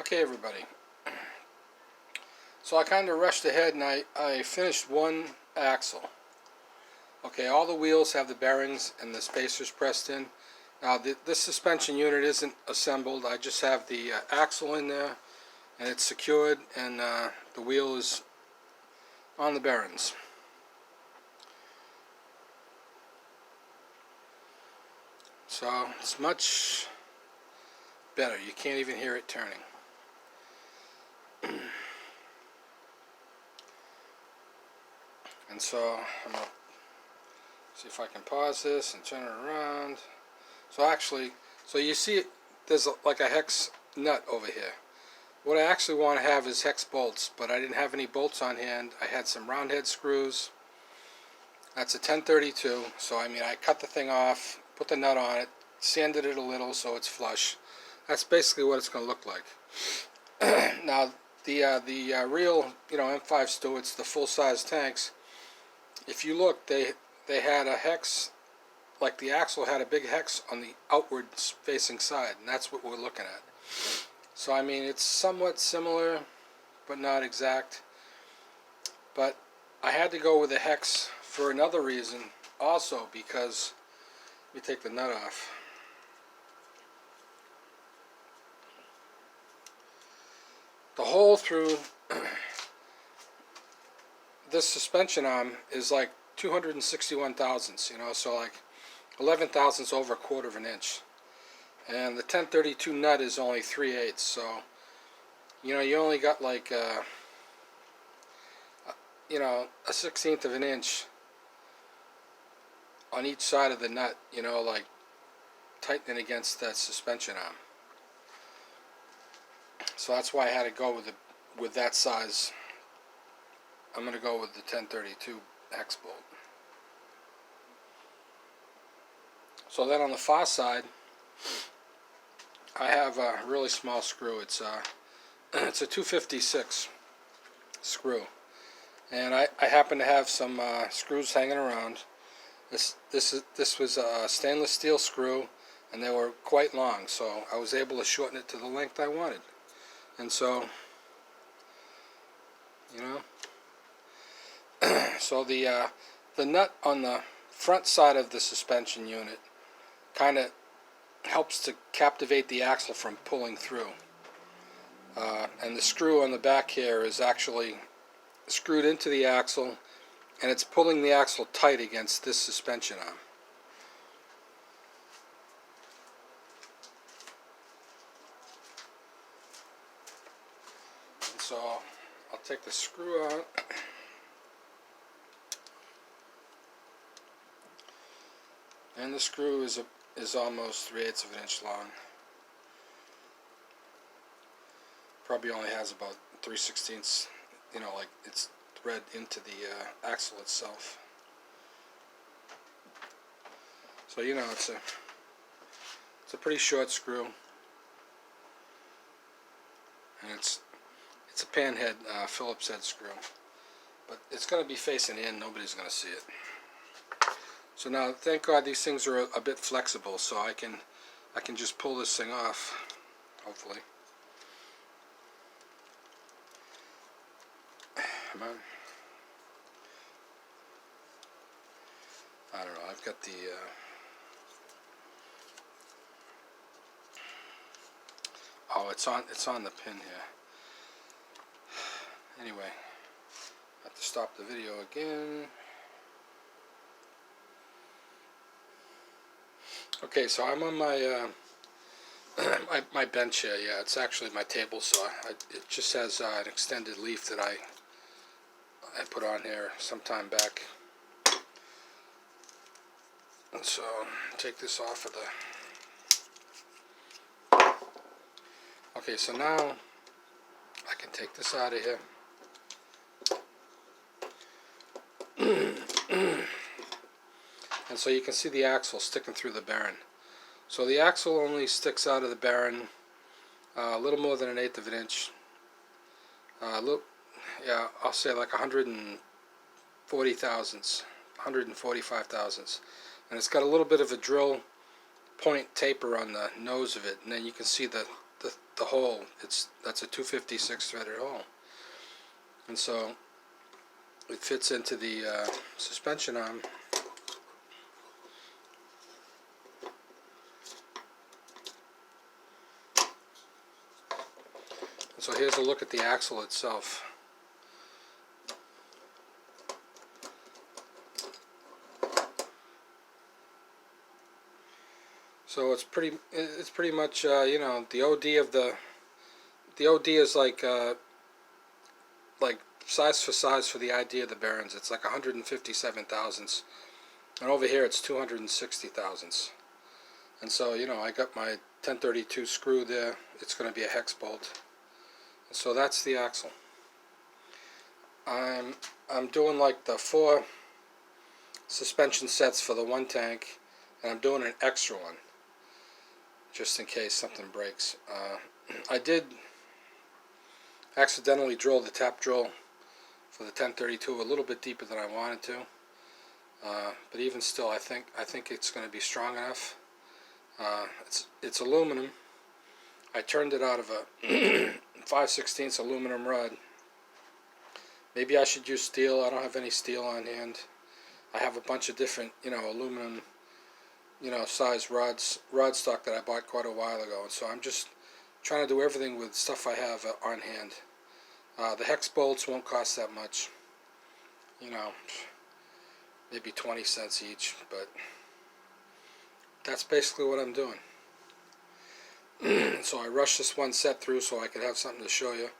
Okay, everybody. So I kind of rushed ahead and I finished one axle. Okay, all the wheels have the bearings and the spacers pressed in. Now this suspension unit isn't assembled. I just have the axle in there and it's secured, and the wheel is on the bearings. So it's much better. You can't even hear it turning. And so I'm going to see if I can pause this and turn it around. So you see there's like a hex nut over here. What I actually want to have is hex bolts, but I didn't have any bolts on hand. I had some round head screws. That's a 1032, so I cut the thing off, put the nut on it, sanded it a little so it's flush. That's basically what it's going to look like. Now the real M5 Stuarts, the full-size tanks, if you look, they had a hex, like the axle had a big hex on the outward facing side, and that's what we're looking at. So it's somewhat similar, but not exact. But I had to go with a hex for another reason also, because let me take the nut off. The hole through this suspension arm is like 261 thousandths, so like 11 thousandths over a quarter of an inch. And the 1032 nut is only 3/8, so you only got like a 1/16 of an inch on each side of the nut, like tightening against that suspension arm. So that's why I had to go with that size. I'm going to go with the 1032 hex bolt. So then on the far side, I have a really small screw. It's a 256 screw, and I happen to have some screws hanging around. This was a stainless steel screw, and they were quite long, so I was able to shorten it to the length I wanted. And so, so the nut on the front side of the suspension unit kind of helps to captivate the axle from pulling through. And the screw on the back here is actually screwed into the axle, and it's pulling the axle tight against this suspension arm. And so I'll take the screw out. And the screw is almost 3/8 of an inch long. Probably only has about 3/16, like it's thread into the axle itself. So it's a pretty short screw, and it's a pan head, Phillips head screw, but it's going to be facing in. Nobody's going to see it. So now, thank God these things are a bit flexible, so I can just pull this thing off, hopefully. Come on. I don't know. I've got the oh, it's on the pin here. Anyway, I have to stop the video again. Okay, so I'm on my my bench here. Yeah, it's actually my table saw. It just has an extended leaf that I put on here some time back. And so take this off of the. Okay, so now I can take this out of here. And so you can see the axle sticking through the bearing. So the axle only sticks out of the bearing a little more than 1/8 of an inch. Yeah, I'll say like 140 thousandths, 145 thousandths. And it's got a little bit of a drill point taper on the nose of it, and then you can see the the hole. That's a 256 threaded hole, and so it fits into the suspension arm. And so here's a look at the axle itself. So it's pretty much you know, the OD of the OD is like size for the ID of the bearings. It's like 157 thousandths, and over here it's 260 thousandths. And so, you know, I got my 1032 screw there. It's going to be a hex bolt. So that's the axle. I'm doing like the 4 suspension sets for the one tank, and I'm doing an extra one just in case something breaks. I did accidentally drill the tap drill for the 1032 a little bit deeper than I wanted to, but even still, I think it's going to be strong enough. It's aluminum. I turned it out of a 5/16 aluminum rod. Maybe I should use steel. I don't have any steel on hand. I have a bunch of different, you know, aluminum, you know, size rod stock that I bought quite a while ago, and so I'm just trying to do everything with stuff I have on hand. The hex bolts won't cost that much, you know, maybe 20 cents each, but that's basically what I'm doing. So I rushed this one set through so I could have something to show you,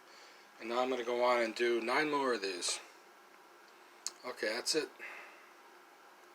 and now I'm going to go on and do 9 more of these. Okay, that's it.